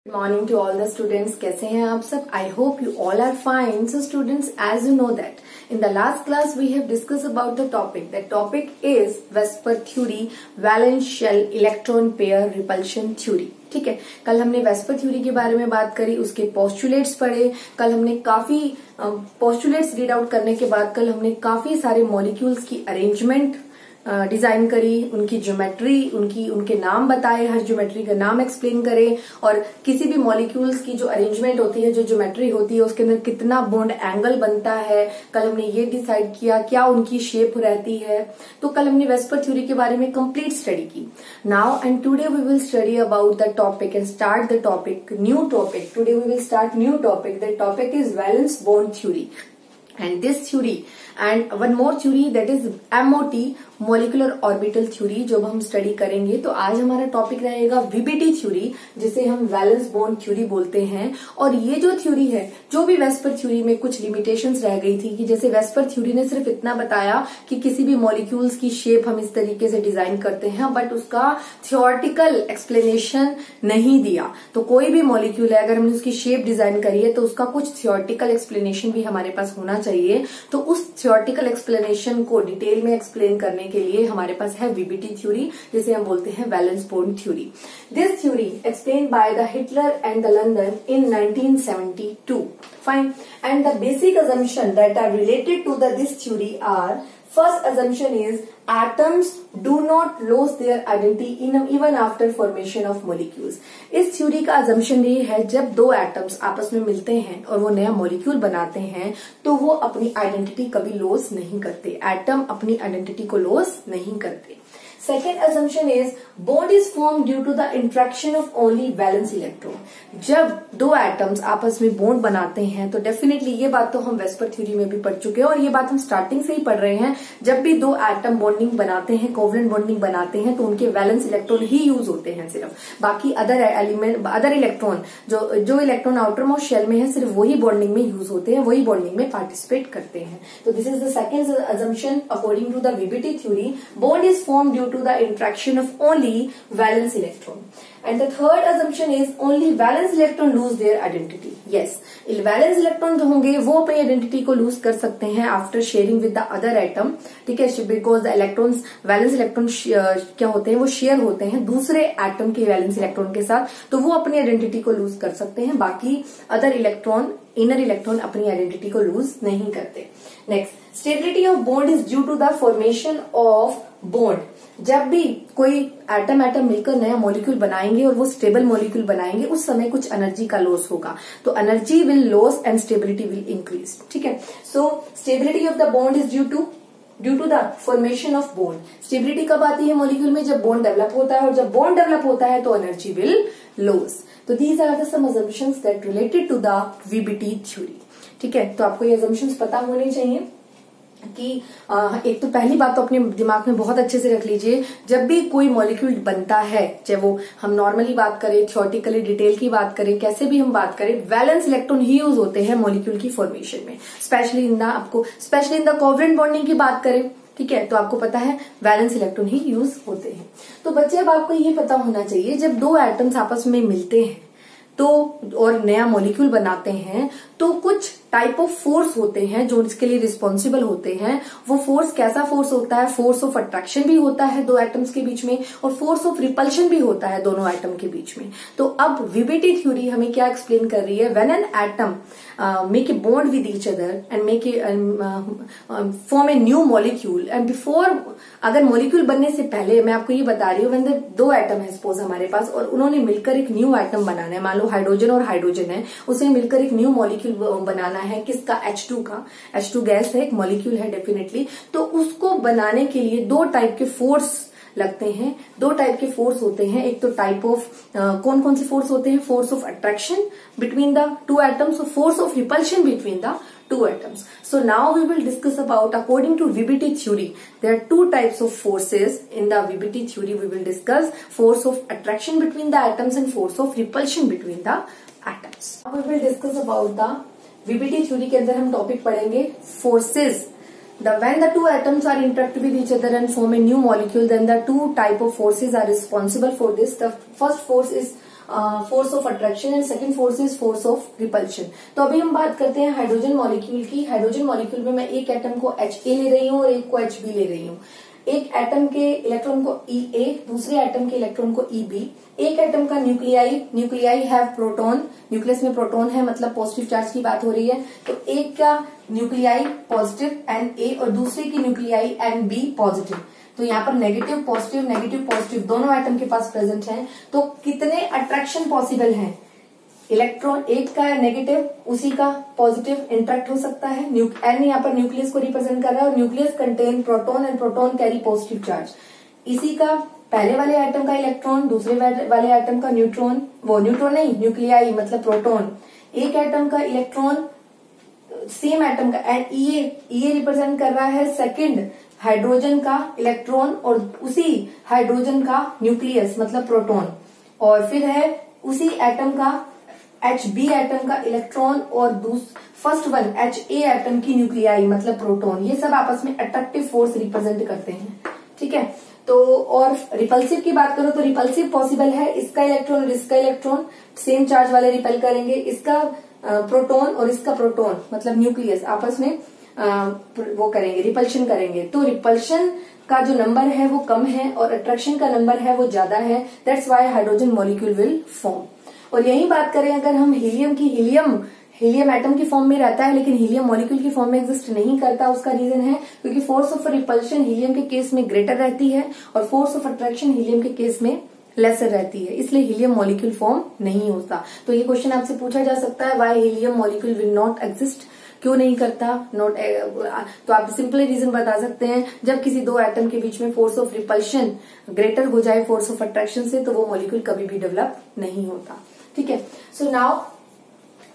Good morning to all the students. कैसे हैं आप सब? I hope you all are fine. So students, as you know that in the last class we have discussed about the topic. The topic is Vesper theory, valence shell electron pair repulsion theory. ठीक है, कल हमने VSEPR theory के बारे में बात करी, उसके पोस्टुलेट्स पढ़े। कल हमने काफी पोस्टुलेट्स रीड आउट करने के बाद कल हमने काफी सारे मॉलिक्यूल्स की अरेंजमेंट डिजाइन करी, उनकी ज्योमेट्री, उनके नाम बताए, हर ज्योमेट्री का नाम एक्सप्लेन करे, और किसी भी मॉलिक्यूल्स की जो अरेंजमेंट होती है, जो ज्योमेट्री होती है, उसके अंदर कितना बॉन्ड एंगल बनता है, कल हमने ये डिसाइड किया, क्या उनकी शेप रहती है। तो कल हमने वेस्पर थ्योरी के बारे में कंप्लीट स्टडी की। Now and today we will study about the topic and start the topic, new topic. Today we will start new topic. The topic is valence bond theory and this theory and one more theory that is MOT, molecular orbital theory, जो हम study करेंगे। तो आज हमारा topic रहेगा VBT theory, जिसे हम valence bond theory बोलते हैं। और ये जो थ्योरी है, जो भी वेस्पर थ्योरी में कुछ लिमिटेशंस रह गई थी, कि जैसे वेस्पर थ्योरी ने सिर्फ इतना बताया कि किसी भी मॉलिक्यूल्स की शेप हम इस तरीके से डिजाइन करते हैं, बट उसका थियोरेटिकल एक्सप्लेनेशन नहीं दिया। तो कोई भी मॉलिक्यूल है, अगर हमने उसकी शेप डिजाइन करी है, तो उसका कुछ थियोरेटिकल एक्सप्लेनेशन भी हमारे पास होना चाहिए। तो उस थियोरेटिकल एक्सप्लेनेशन को डिटेल में एक्सप्लेन करने के लिए हमारे पास है वीबीटी थ्योरी, जिसे हम बोलते हैं valence bond theory. This theory explain by the Hitler and the London in 1972. Fine. And the basic assumption that are related to this theory are: first assumption is atoms do not lose their identity even after formation of molecules. इस theory का assumption ये है, जब दो atoms आपस में मिलते हैं और वो नया मॉलिक्यूल बनाते हैं, तो वो अपनी आइडेंटिटी कभी लॉस नहीं करते। एटम अपनी आइडेंटिटी को लॉस नहीं करते। Second assumption is bond is formed due to the interaction of only valence electron. जब दो एटम्स आपस में बॉन्ड बनाते हैं, तो डेफिनेटली ये बात तो हम वेस्पर थ्योरी में भी पढ़ चुके हैं, और ये बात हम स्टार्टिंग से ही पढ़ रहे हैं। जब भी दो एटम बॉन्डिंग बनाते हैं, कोवलेंट बॉन्डिंग बनाते हैं, तो उनके वैलेंस इलेक्ट्रॉन ही यूज होते हैं सिर्फ। बाकी अदर एलिमेंट, अदर इलेक्ट्रॉन, जो इलेक्ट्रॉन आउटर मोस्ट शेल में है, सिर्फ वही बॉन्डिंग में यूज होते हैं, वही बॉन्डिंग में पार्टिसिपेट करते हैं। तो this is the second assumption according to the VBT theory. Bond is formed due to the interaction of only valence electron. And the third assumption is only valence electron lose their identity. Yes, valence electron जो होंगे वो अपनी identity को loose कर सकते हैं after sharing with the other atom. ठीक है, because the electrons, valence electron क्या होते हैं, वो शेयर होते हैं दूसरे एटम के वैलेंस इलेक्ट्रॉन के साथ, तो वो अपनी आइडेंटिटी को लूज कर सकते हैं। बाकी अदर इलेक्ट्रॉन, इनर इलेक्ट्रॉन अपनी आइडेंटिटी को लूज नहीं करते। Next, stability of bond is due to the formation of bond. जब भी कोई एटम मिलकर नया मॉलिक्यूल बनाएंगे और वो स्टेबल मॉलिक्यूल बनाएंगे, उस समय कुछ एनर्जी का लॉस होगा, तो energy will loss and stability will increase. ठीक है, so stability of the bond is due to the formation of bond. Stability कब आती है मॉलिक्यूल में? जब बॉन्ड डेवलप होता है, और जब बॉन्ड डेवलप होता है तो एनर्जी विल लॉस। तो these are the some assumptions that related to the VBT theory. ठीक है, तो आपको ये assumptions पता होने चाहिए कि एक तो पहली बात तो अपने दिमाग में बहुत अच्छे से रख लीजिए, जब भी कोई मॉलिक्यूल बनता है, चाहे वो हम नॉर्मली बात करें, थ्योरेटिकली डिटेल की बात करें, कैसे भी हम बात करें, वैलेंस इलेक्ट्रॉन ही यूज होते हैं मॉलिक्यूल की फॉर्मेशन में। Specially in the covalent bonding की बात करें, ठीक है, तो आपको पता है वैलेंस इलेक्ट्रॉन ही यूज होते हैं। तो बच्चे, अब आपको ये पता होना चाहिए, जब दो एटम्स आपस में मिलते हैं तो और नया मॉलिक्यूल बनाते हैं, तो कुछ टाइप ऑफ फोर्स होते हैं जो इसके लिए रिस्पॉन्सिबल होते हैं। वो फोर्स कैसा फोर्स होता है? फोर्स ऑफ अट्रैक्शन भी होता है दो एटम्स के बीच में, और फोर्स ऑफ रिपल्शन भी होता है दोनों एटम के बीच में। तो अब वीबीटी थ्योरी हमें क्या एक्सप्लेन कर रही है? When an atom make a bond with each other and make a form a new molecule, and before, अगर मॉलिक्यूल बनने से पहले, मैं आपको ये बता रही हूँ, व्हेन दो एटम है सपोज हमारे पास, और उन्होंने मिलकर एक न्यू एटम बनाना है, मान लो हाइड्रोजन और हाइड्रोजन है, उसे मिलकर एक न्यू मॉलिक्यूल बनाना है, किसका? H2 का। H2 गैस है, एक मॉलिक्यूल है डेफिनेटली। तो उसको बनाने के लिए दो टाइप के फोर्स लगते हैं, दो टाइप के फोर्स होते हैं। एक तो टाइप ऑफ कौन कौन से फोर्स होते हैं? Force of attraction between the two atoms और force of repulsion between the two atoms. So now we will discuss about, according to VBT theory, there are two types of forces in the VBT theory. We will discuss force of attraction between the atoms and force of repulsion between the atoms. Now we will discuss about the VBT theory के अंदर हम topic पढ़ेंगे forces. When the two atoms are interact with each other and form a new molecule, then the two type of forces are responsible for this. The first force is force of attraction and second force is force of repulsion. तो अभी हम बात करते हैं hydrogen molecule की। Hydrogen molecule में मैं एक एटम को HA ले रही हूँ और एक को HB ले रही हूँ। एक एटम के इलेक्ट्रॉन को EA, दूसरे एटम के इलेक्ट्रॉन को EB। एक एटम का न्यूक्लियाई हैव प्रोटॉन, न्यूक्लियस में प्रोटॉन है मतलब पॉजिटिव चार्ज की बात हो रही है। तो एक का न्यूक्लियाई पॉजिटिव NA और दूसरे की न्यूक्लियाई NB पॉजिटिव। तो यहाँ पर नेगेटिव पॉजिटिव दोनों एटम के पास प्रेजेंट हैं। तो कितने अट्रैक्शन पॉसिबल हैं? इलेक्ट्रॉन एक का नेगेटिव, उसी का पॉजिटिव इंटरेक्ट हो सकता है। N यहाँ पर न्यूक्लियस को रिप्रेजेंट कर रहा है और nucleus contain proton and proton carry positive charge. इसी का पहले वाले एटम का इलेक्ट्रॉन, दूसरे वाले एटम का न्यूट्रॉन, वो न्यूट्रॉन नहीं न्यूक्लियाई मतलब प्रोटॉन। एक एटम का इलेक्ट्रॉन सेम एटम का EA रिप्रेजेंट कर रहा है सेकंड हाइड्रोजन का इलेक्ट्रॉन और उसी हाइड्रोजन का न्यूक्लियस मतलब प्रोटॉन। और फिर है उसी एटम का HB एटम का इलेक्ट्रॉन और फर्स्ट वन HA एटम की न्यूक्लियाई मतलब प्रोटॉन। ये सब आपस में अट्रैक्टिव फोर्स रिप्रेजेंट करते हैं, ठीक है। तो और रिपल्सिव की बात करो तो रिपल्सिव पॉसिबल है। इसका इलेक्ट्रॉन और इसका इलेक्ट्रॉन सेम चार्ज वाले रिपेल करेंगे। इसका प्रोटॉन और इसका प्रोटॉन मतलब न्यूक्लियस आपस में वो करेंगे, रिपल्शन करेंगे। तो रिपल्शन का जो नंबर है वो कम है और अट्रैक्शन का नंबर है वो ज्यादा है। That's why hydrogen molecule will form. और यही बात करें अगर हम हीलियम की, हीलियम एटम की फॉर्म में रहता है लेकिन हीलियम मॉलिक्यूल की फॉर्म में एग्जिस्ट नहीं करता। उसका रीजन है क्योंकि फोर्स ऑफ रिपल्शन हीलियम के केस में ग्रेटर रहती है और फोर्स ऑफ अट्रैक्शन हीलियम के केस में लेसर रहती है, इसलिए हीलियम मॉलिक्यूल फॉर्म नहीं होता। तो ये क्वेश्चन आपसे पूछा जा सकता है, why helium molecule will not exist, क्यों नहीं करता नॉट। तो आप सिंपली रीजन बता सकते हैं, जब किसी दो एटम के बीच में फोर्स ऑफ रिपल्शन ग्रेटर हो जाए फोर्स ऑफ अट्रैक्शन से तो वो मॉलिक्यूल कभी भी डेवलप नहीं होता, ठीक है। So now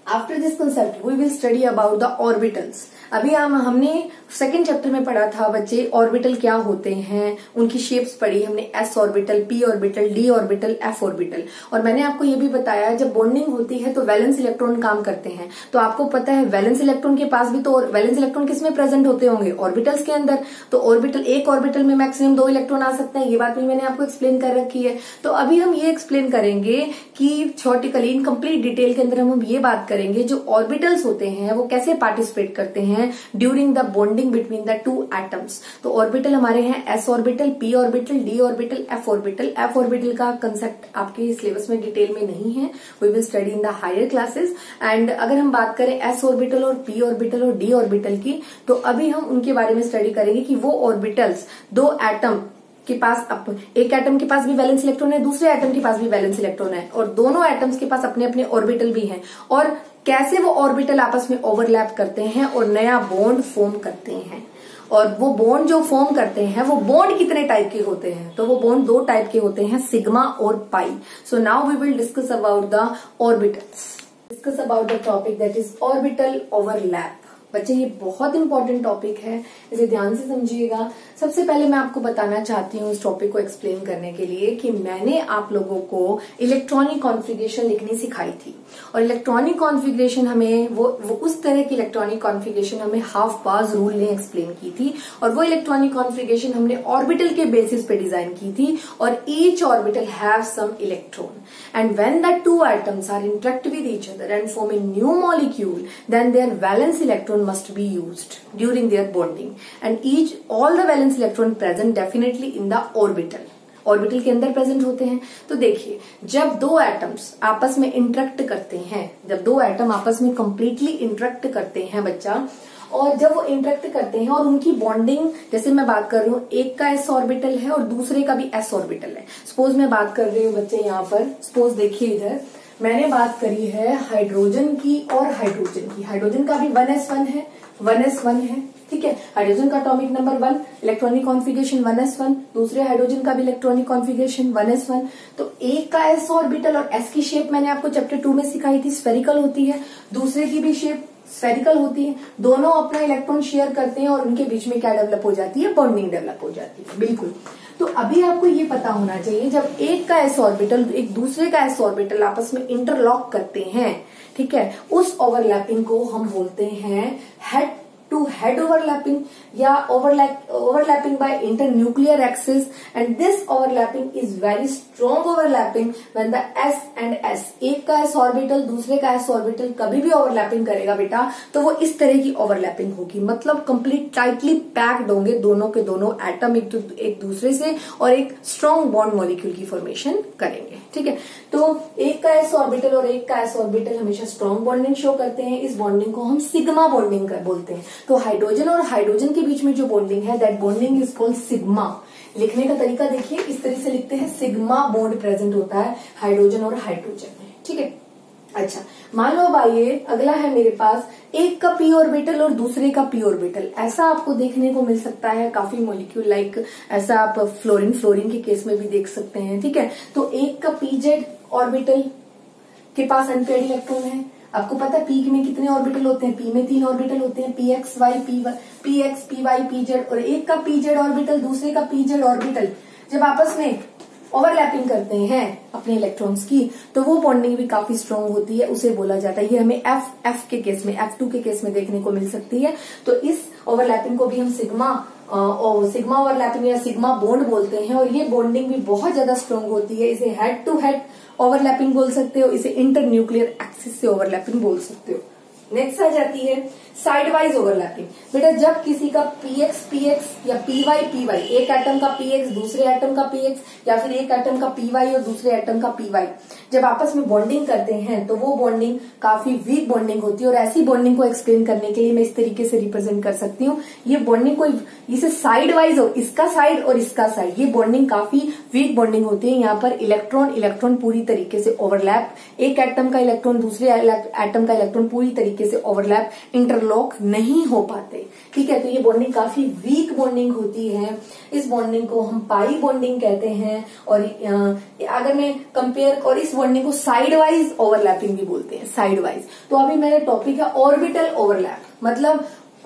after this concept we will study about the orbitals. अभी हमने सेकेंड चैप्टर में पढ़ा था बच्चे ऑर्बिटल क्या होते हैं, उनकी शेप्स पढ़ी हमने, S orbital, P orbital, D orbital, F orbital. और मैंने आपको ये भी बताया जब बॉन्डिंग होती है तो वैलेंस इलेक्ट्रॉन काम करते हैं। तो आपको पता है वैलेंस इलेक्ट्रॉन के पास भी तो वैलेंस इलेक्ट्रॉन किसमें प्रेजेंट होते होंगे? ऑर्बिटल्स के अंदर। तो ऑर्बिटल, एक ऑर्बिटल में मैक्सिमम 2 इलेक्ट्रॉन आ सकते हैं, ये बात भी मैंने आपको एक्सप्लेन कर रखी है। तो अभी हम ये एक्सप्लेन करेंगे कि थ्योरेटिकली इन कंप्लीट डिटेल के अंदर हम ये बात करेंगे जो ऑर्बिटल्स होते हैं वो कैसे पार्टिसिपेट करते हैं during the bonding between the two atoms. तो ऑर्बिटल हमारे हैं S orbital, P orbital, D orbital, F orbital. F orbital का कंसेप्ट आपके सिलेबस में डिटेल में नहीं है, we will study in the higher classes. And अगर हम बात करें S ऑर्बिटल और P ऑर्बिटल और D ऑर्बिटल की, तो अभी हम उनके बारे में स्टडी करेंगे कि वो ऑर्बिटल्स दो एटम के पास, एक एटम के पास भी वैलेंस इलेक्ट्रॉन है, दूसरे एटम के पास भी वैलेंस इलेक्ट्रॉन है और दोनों एटम्स के पास अपने अपने ऑर्बिटल भी हैं और कैसे वो ऑर्बिटल आपस में ओवरलैप करते हैं और नया बॉन्ड फॉर्म करते हैं। और वो बॉन्ड जो फॉर्म करते हैं वो बॉन्ड कितने टाइप के होते हैं? तो वो बॉन्ड 2 टाइप के होते हैं, सिग्मा और pi. So now we will discuss about the orbitals, discuss about the topic that is orbital overlap. बच्चे ये बहुत इंपॉर्टेंट टॉपिक है, इसे ध्यान से समझिएगा। सबसे पहले मैं आपको बताना चाहती हूँ इस टॉपिक को एक्सप्लेन करने के लिए कि मैंने आप लोगों को इलेक्ट्रॉनिक कॉन्फ़िगरेशन लिखनी सिखाई थी और इलेक्ट्रॉनिक कॉन्फ़िगरेशन हमें वो उस तरह की इलेक्ट्रॉनिक कॉन्फ़िगरेशन हमें हाफ बाज रूल ने एक्सप्लेन की थी और वो इलेक्ट्रॉनिक कॉन्फ़िगरेशन हमने ऑर्बिटल के बेसिस पे डिजाइन की थी और each orbital have some electron and when the two atoms are interact with each other and form a new molecule then their valence electron must be used during their bonding and all the valence electron present definitely in the orbital के अंदर present होते हैं। तो देखिए जब दो atoms आपस में इंटरेक्ट करते हैं, जब दो एटम आपस में कंप्लीटली इंटरेक्ट करते हैं बच्चा, और जब वो इंटरेक्ट करते हैं और उनकी बॉन्डिंग, जैसे मैं बात कर रही हूँ एक का S ऑर्बिटल है और दूसरे का भी S ऑर्बिटल है। सपोज मैं बात कर रही हूँ बच्चे यहाँ पर, सपोज देखिए इधर मैंने बात करी है हाइड्रोजन की और हाइड्रोजन की। हाइड्रोजन का भी 1s1 है, 1s1 है, ठीक है। हाइड्रोजन का atomic number 1, electronic configuration 1s1, दूसरे हाइड्रोजन का भी इलेक्ट्रॉनिक कॉन्फ़िगरेशन 1s1। तो एक का S ऑर्बिटल और S की शेप मैंने आपको चैप्टर 2 में सिखाई थी, स्फेरिकल होती है, दूसरे की भी शेप स्फेरिकल होती है, दोनों अपना इलेक्ट्रॉन शेयर करते हैं और उनके बीच में क्या डेवलप हो जाती है? बॉन्डिंग डेवलप हो जाती है, बिल्कुल। तो अभी आपको ये पता होना चाहिए जब एक का S ऑर्बिटल एक दूसरे का S ऑर्बिटल आपस में इंटरलॉक करते हैं, ठीक है, उस ओवरलैपिंग को हम बोलते हैं हेड टू हेड ओवरलैपिंग या overlapping by internuclear axis, and this overlapping is very strong overlapping when the s and s, एक का s ऑर्बिटल दूसरे का s ऑर्बिटल कभी भी ओवरलैपिंग करेगा बेटा तो वो इस तरह की ओवरलैपिंग होगी, मतलब कंप्लीट टाइटली पैक्ड होंगे दोनों के दोनों एटम एक दूसरे से और एक स्ट्रॉन्ग बॉन्ड मॉलिक्यूल की फॉर्मेशन करेंगे। ठीक है, तो एक का s ऑर्बिटल और एक का s ऑर्बिटल हमेशा स्ट्रॉन्ग बॉन्डिंग शो करते हैं। इस बॉन्डिंग को हम सिग्मा बॉन्डिंग बोलते हैं। तो हाइड्रोजन और हाइड्रोजन के बीच में जो बॉन्डिंग है that bonding is called sigma. लिखने का तरीका देखिए, इस तरह से लिखते हैं, सिग्मा बॉन्ड प्रेजेंट होता है हाइड्रोजन और हाइड्रोजन में। ठीक है, अच्छा मान लो अब आइए अगला है मेरे पास एक का p ऑर्बिटल और दूसरे का p ऑर्बिटल। ऐसा आपको देखने को मिल सकता है काफी मॉलिक्यूल लाइक, ऐसा आप फ्लोरीन के केस में भी देख सकते हैं। ठीक है, तो एक का pz ऑर्बिटल के पास अनपेयर्ड इलेक्ट्रॉन है। आपको पता है p में कितने ऑर्बिटल होते हैं, p में 3 ऑर्बिटल होते हैं, px y px py pz, और एक का pz ऑर्बिटल दूसरे का pz ऑर्बिटल जब आपस में ओवरलैपिंग करते हैं अपने इलेक्ट्रॉन्स की तो वो बॉन्डिंग भी काफी स्ट्रांग होती है, उसे बोला जाता है। ये हमें f के केस में, f2 के केस में देखने को मिल सकती है। तो इस ओवरलैपिंग को भी हम सिग्मा ओवरलैपिंग या सिग्मा बॉन्ड बोलते हैं, और ये बॉन्डिंग भी बहुत ज्यादा स्ट्रांग होती है। इसे हेड टू हेड ओवरलैपिंग बोल सकते हो, इसे इंटरन्यूक्लियर एक्सिस से ओवरलैपिंग बोल सकते हो। नेक्स्ट आ जाती है साइड वाइज ओवरलैपिंग। बेटा जब किसी का px या py एक एटम का px दूसरे एटम का px या फिर एक एटम का py और दूसरे एटम का py जब आपस में बॉन्डिंग करते हैं तो वो बॉन्डिंग काफी वीक बॉन्डिंग होती है। और ऐसी बॉन्डिंग को एक्सप्लेन करने के लिए मैं इस तरीके से रिप्रेजेंट कर सकती हूँ, ये बॉन्डिंग को इसे साइड वाइज हो, इसका साइड और इसका साइड, ये बॉन्डिंग काफी वीक बॉन्डिंग होती है। यहाँ पर इलेक्ट्रॉन पूरी तरीके से ओवरलैप, एक एटम का इलेक्ट्रॉन दूसरे एटम का इलेक्ट्रॉन पूरी तरीके से ओवरलैप इंटरलॉक नहीं हो पाते। ठीक है, तो ये बॉन्डिंग काफी वीक बॉन्डिंग होती है। इस बॉन्डिंग को हम पाई बॉन्डिंग कहते हैं। और अगर मैं कंपेयर, और इस बॉन्डिंग को साइड वाइज ओवरलैपिंग भी बोलते हैं, साइड वाइज। तो अभी मेरा टॉपिक है ऑर्बिटल ओवरलैप, मतलब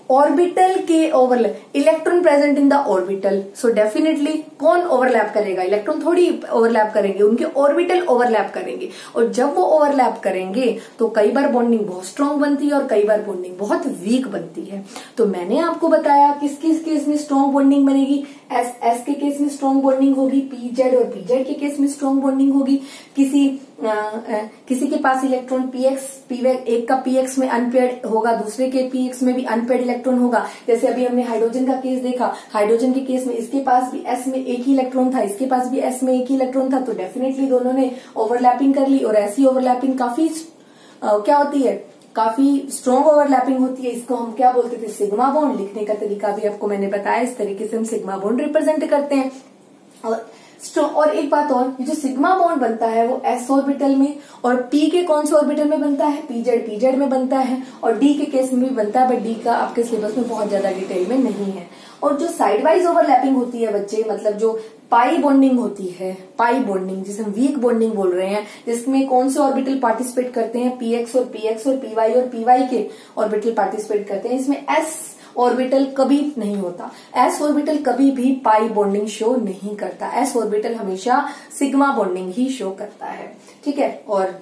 ऑर्बिटल के overlap, electron present in the orbital. So definitely कौन ओवरलैप करेगा, इलेक्ट्रॉन थोड़ी ओवरलैप करेंगे, उनके ऑर्बिटल ओवरलैप करेंगे। और जब वो ओवरलैप करेंगे तो कई बार बॉन्डिंग बहुत स्ट्रांग बनती है और कई बार बॉन्डिंग बहुत वीक बनती है। तो मैंने आपको बताया किस किस केस में स्ट्रांग बॉन्डिंग बनेगी, एस के केस में स्ट्रांग बॉन्डिंग होगी, pz और pz के केस में स्ट्रांग बॉन्डिंग होगी। किसी के पास इलेक्ट्रॉन एक का px में अनपेयर्ड होगा, दूसरे के px में भी अनपेयर्ड इलेक्ट्रॉन होगा। जैसे अभी हमने हाइड्रोजन का केस देखा, हाइड्रोजन के केस में इसके पास भी s में एक ही इलेक्ट्रॉन था, इसके पास भी s में एक ही इलेक्ट्रॉन था, तो डेफिनेटली दोनों ने ओवरलैपिंग कर ली। और ऐसी ओवरलैपिंग काफी क्या होती है, काफी स्ट्रॉन्ग ओवरलैपिंग होती है। इसको हम क्या बोलते थे, सिग्मा बॉन्ड। लिखने का तरीका भी आपको मैंने बताया, इस तरीके से हम सिग्मा बॉन्ड रिप्रेजेंट करते हैं। और एक बात और, जो सिग्मा बॉन्ड बनता है वो s ऑर्बिटल में, और p के कौन से ऑर्बिटल में बनता है, pz में बनता है, और d के केस में भी बनता है, बट d का आपके सिलेबस में बहुत ज्यादा डिटेल में नहीं है। और जो साइड वाइज ओवरलैपिंग होती है बच्चे, मतलब जो पाई बॉन्डिंग होती है, पाई बॉन्डिंग जिसे हम वीक बॉन्डिंग बोल रहे हैं, जिसमें कौन से ऑर्बिटल पार्टिसिपेट करते हैं, px और py और py के ऑर्बिटल पार्टिसिपेट करते हैं। इसमें s ऑर्बिटल कभी नहीं होता, s ऑर्बिटल कभी भी पाई बॉन्डिंग शो नहीं करता, s ऑर्बिटल हमेशा सिग्मा बॉन्डिंग ही शो करता है। ठीक है, और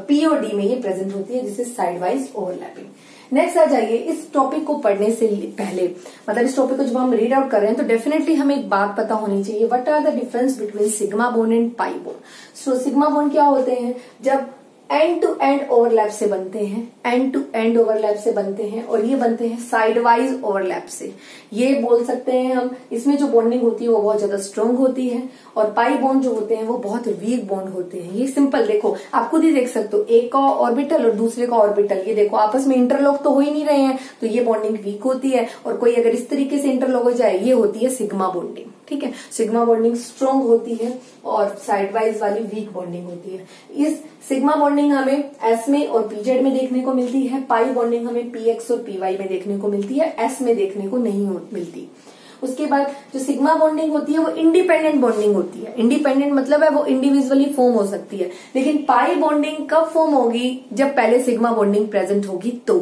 p और d में ये प्रेजेंट होती है, जिसे साइड वाइज ओवरलैपिंग। नेक्स्ट आ जाइए, इस टॉपिक को पढ़ने से पहले, मतलब इस टॉपिक को जब हम रीड आउट कर रहे हैं तो डेफिनेटली हमें एक बात पता होनी चाहिए, what are the difference between sigma bond and pi bond. So sigma bond क्या होते हैं, जब एंड टू एंड ओवरलैप से बनते हैं, एंड टू एंड ओवरलैप से बनते हैं, और ये बनते हैं साइड वाइज ओवरलैप से। ये बोल सकते हैं हम, इसमें जो बॉन्डिंग होती है वो बहुत ज्यादा स्ट्रांग होती है, और पाई बॉन्ड जो होते हैं वो बहुत वीक बॉन्ड होते हैं। ये सिंपल देखो, आप खुद ही देख सकते हो, एक का ऑर्बिटल और दूसरे का ऑर्बिटल, ये देखो आपस में इंटरलॉक तो हो ही नहीं रहे हैं, तो ये बॉन्डिंग वीक होती है। और कोई अगर इस तरीके से इंटरलॉक हो जाए, ये होती है सिग्मा बॉन्डिंग। ठीक है, सिग्मा बॉन्डिंग स्ट्रांग होती है और साइड वाइज वाली वीक बॉन्डिंग होती है। इस सिग्मा बॉन्डिंग हमें s में और pz में देखने को मिलती है, पाई बॉन्डिंग हमें px और py में देखने को मिलती है, s में देखने को नहीं मिलती। उसके बाद जो सिग्मा बॉन्डिंग होती है वो इंडिपेंडेंट बॉन्डिंग होती है। इंडिपेंडेंट मतलब है वो इंडिविजुअली फॉर्म हो सकती है, लेकिन पाई बॉन्डिंग कब फॉर्म होगी, जब पहले सिग्मा बॉन्डिंग प्रेजेंट होगी। तो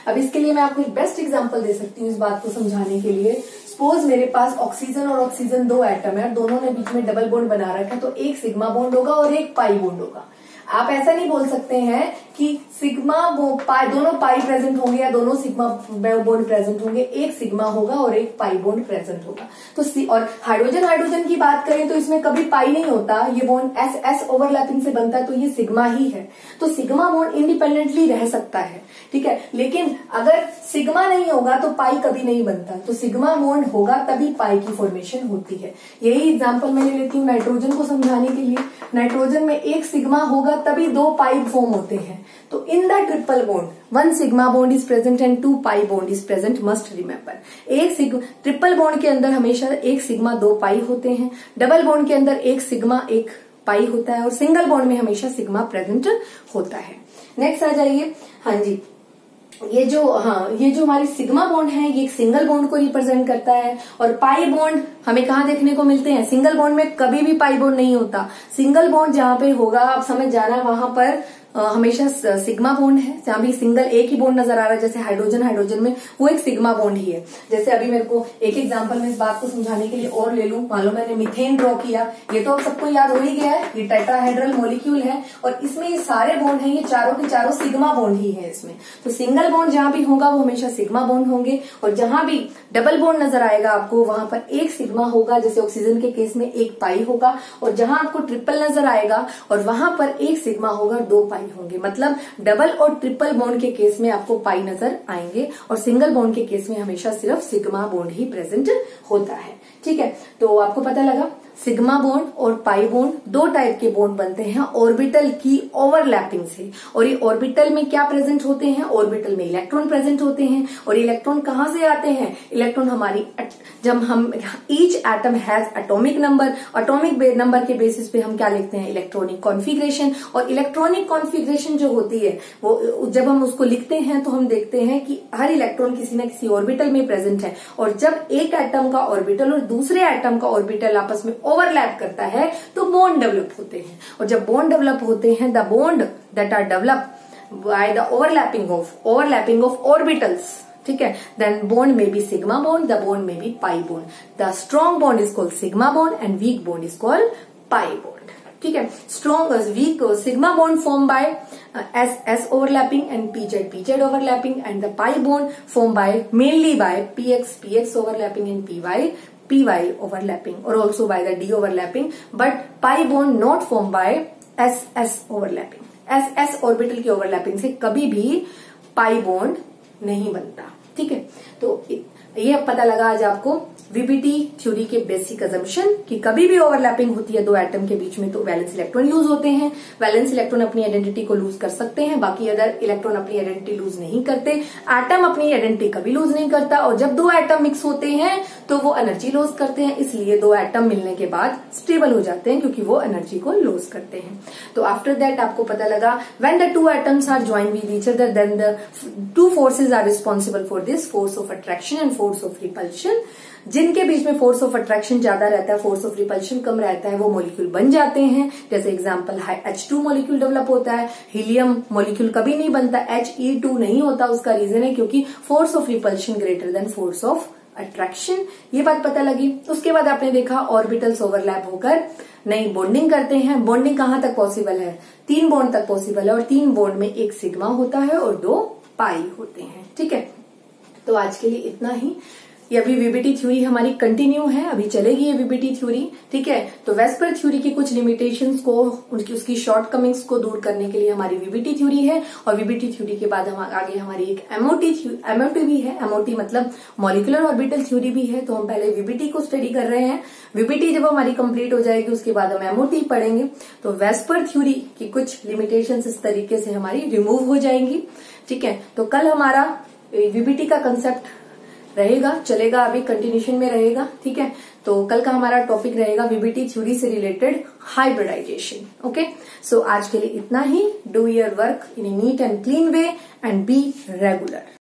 अब इसके लिए मैं आपको एक बेस्ट एग्जांपल दे सकती हूँ इस बात को समझाने के लिए। सपोज मेरे पास ऑक्सीजन और ऑक्सीजन 2 एटम है, दोनों ने बीच में डबल बॉन्ड बना रखा है, तो एक सिग्मा बॉन्ड होगा और एक पाई बॉन्ड होगा। आप ऐसा नहीं बोल सकते हैं कि सिग्मा पाई, दोनों पाई प्रेजेंट होंगे या दोनों सिग्मा बॉन्ड प्रेजेंट होंगे, एक सिग्मा होगा और एक पाई बॉन्ड प्रेजेंट होगा। तो और हाइड्रोजन की बात करें तो इसमें कभी पाई नहीं होता, ये बॉन्ड एस एस ओवरलैपिंग से बनता है, तो ये सिग्मा ही है। तो सिग्मा बॉन्ड इंडिपेंडेंटली रह सकता है, ठीक है, लेकिन अगर सिग्मा नहीं होगा तो पाई कभी नहीं बनता। तो सिग्मा बॉन्ड होगा तभी पाई की फॉर्मेशन होती है। यही एग्जांपल मैं ले लेती हूँ नाइट्रोजन को समझाने के लिए। नाइट्रोजन में एक सिग्मा होगा तभी दो पाई फॉर्म होते हैं। तो in the triple bond one sigma bond is present and two pi bond is present, must remember. एक ट्रिपल बॉन्ड के अंदर हमेशा एक सिग्मा दो पाई होते हैं, डबल बॉन्ड के अंदर एक सिग्मा एक पाई होता है और सिंगल बॉन्ड में हमेशा सिग्मा प्रेजेंट होता है। नेक्स्ट आ जाइए। हाँ जी, ये जो हमारी सिग्मा बॉन्ड है ये एक सिंगल बॉन्ड को रिप्रेजेंट करता है और पाई बॉन्ड हमें कहाँ देखने को मिलते हैं? सिंगल बॉन्ड में कभी भी पाई बॉन्ड नहीं होता। सिंगल बॉन्ड जहां पे होगा आप समझ जाना वहां पर हमेशा सिग्मा बॉन्ड है। जहां भी सिंगल एक ही बॉन्ड नजर आ रहा है जैसे हाइड्रोजन में, वो एक सिग्मा बॉन्ड ही है। जैसे अभी मेरे को एक एग्जांपल में इस बात को समझाने के लिए और ले लूं, मान लो मैंने मीथेन ड्रॉ किया, ये तो सबको याद हो ही गया है, ये टेट्राहेड्रल मॉलिक्यूल है और इसमें ये सारे बॉन्ड है, ये चारों के चारों सिग्मा बॉन्ड ही है इसमें। तो सिंगल बॉन्ड जहां भी होगा वो हमेशा सिग्मा बॉन्ड होंगे और जहां भी डबल बॉन्ड नजर आएगा आपको वहां पर एक सिग्मा होगा, जैसे ऑक्सीजन के केस में एक पाई होगा, और जहां आपको ट्रिपल नजर आएगा और वहां पर एक सिग्मा होगा दो पाई होंगे। मतलब डबल और ट्रिपल बॉन्ड के केस में आपको पाई नजर आएंगे और सिंगल बॉन्ड के केस में हमेशा सिर्फ सिग्मा बॉन्ड ही प्रेजेंट होता है। ठीक है, तो आपको पता लगा सिग्मा बॉन्ड और पाई बॉन्ड दो टाइप के बॉन्ड बनते हैं ऑर्बिटल की ओवरलैपिंग से। और ये ऑर्बिटल में क्या प्रेजेंट होते हैं? ऑर्बिटल में इलेक्ट्रॉन प्रेजेंट होते हैं। और इलेक्ट्रॉन कहां से आते हैं? इलेक्ट्रॉन हमारी जब हम each atom has atomic number, atomic number के बेसिस पे हम क्या लिखते हैं? Electronic configuration. और इलेक्ट्रॉनिक कॉन्फिगरेशन जो होती है वो जब हम उसको लिखते हैं तो हम देखते हैं कि हर इलेक्ट्रॉन किसी न किसी ऑर्बिटल में प्रेजेंट है। और जब एक एटम का ऑर्बिटल और दूसरे एटम का ऑर्बिटल आपस में ओवरलैप करता है तो बॉन्ड डेवलप होते हैं। और जब बॉन्ड डेवलप होते हैं, the bond that are develop by the overlapping of orbitals, ठीक है, then bond may be sigma bond, the bond may be pi bond. The strong bond is called sigma bond and weak bond is called pi bond. ठीक है, strong weak sigma bond form by S overlapping and PZ overlapping and the pi bond formed by mainly by PX overlapping and PY overlapping or also by the D overlapping, but pi bond not formed by SS overlapping. SS orbital की overlapping से कभी भी pi bond नहीं बनता। ठीक है, तो ये पता लगा आज आपको वीबीटी थ्योरी के बेसिक अजम्पशन कि कभी भी ओवरलैपिंग होती है दो एटम के बीच में तो वैलेंस इलेक्ट्रॉन यूज होते हैं। वैलेंस इलेक्ट्रॉन अपनी आइडेंटिटी को लूज कर सकते हैं, बाकी अदर इलेक्ट्रॉन अपनी आइडेंटिटी लूज नहीं करते। एटम अपनी आइडेंटिटी कभी लूज नहीं करता और जब दो एटम मिक्स होते हैं तो वो एनर्जी लॉस करते हैं, इसलिए दो एटम मिलने के बाद स्टेबल हो जाते हैं क्योंकि वो एनर्जी को लॉस करते हैं। तो आफ्टर दैट आपको पता लगा when the two atoms are join with each other then the two forces are responsible for this, force of attraction and force of repulsion. जिनके बीच में फोर्स ऑफ अट्रैक्शन ज्यादा रहता है, फोर्स ऑफ रिपल्शन कम रहता है, वो मॉलिक्यूल बन जाते हैं। जैसे एग्जांपल H2 मॉलिक्यूल डेवलप होता है, हीलियम मॉलिक्यूल कभी नहीं बनता, He2 नहीं होता। उसका रीजन है क्योंकि force of repulsion greater than force of attraction. ये बात पता लगी। उसके बाद आपने देखा ऑर्बिटल्स ओवरलैप होकर नई बॉन्डिंग करते हैं। बॉन्डिंग कहां तक पॉसिबल है? 3 बॉन्ड तक पॉसिबल है और 3 बॉन्ड में एक सिग्मा होता है और 2 पाई होते हैं। ठीक है, तो आज के लिए इतना ही। ये अभी वीबीटी थ्योरी हमारी कंटिन्यू है, अभी चलेगी ये वीबीटी थ्योरी। ठीक है, तो वेस्पर थ्योरी की कुछ लिमिटेशंस को, उसकी शॉर्टकमिंग्स को दूर करने के लिए हमारी वीबीटी थ्योरी है। और वीबीटी थ्योरी के बाद हम आगे हमारी एक एमओटी भी है। एमओटी मतलब मॉलिक्यूलर ऑर्बिटल थ्योरी भी है। तो हम पहले वीबीटी को स्टडी कर रहे हैं। वीबीटी जब हमारी कंप्लीट हो जाएगी उसके बाद हम एमओटी पढ़ेंगे। तो वेस्पर थ्योरी की कुछ लिमिटेशंस इस तरीके से हमारी रिमूव हो जाएंगी। ठीक है, तो कल हमारा वीबीटी का कंसेप्ट रहेगा, चलेगा, अभी कंटिन्यूशन में रहेगा। ठीक है, तो कल का हमारा टॉपिक रहेगा वीबीटी थ्योरी से रिलेटेड हाइब्रिडाइजेशन। ओके, सो आज के लिए इतना ही। Do your work in a neat and clean way and be regular.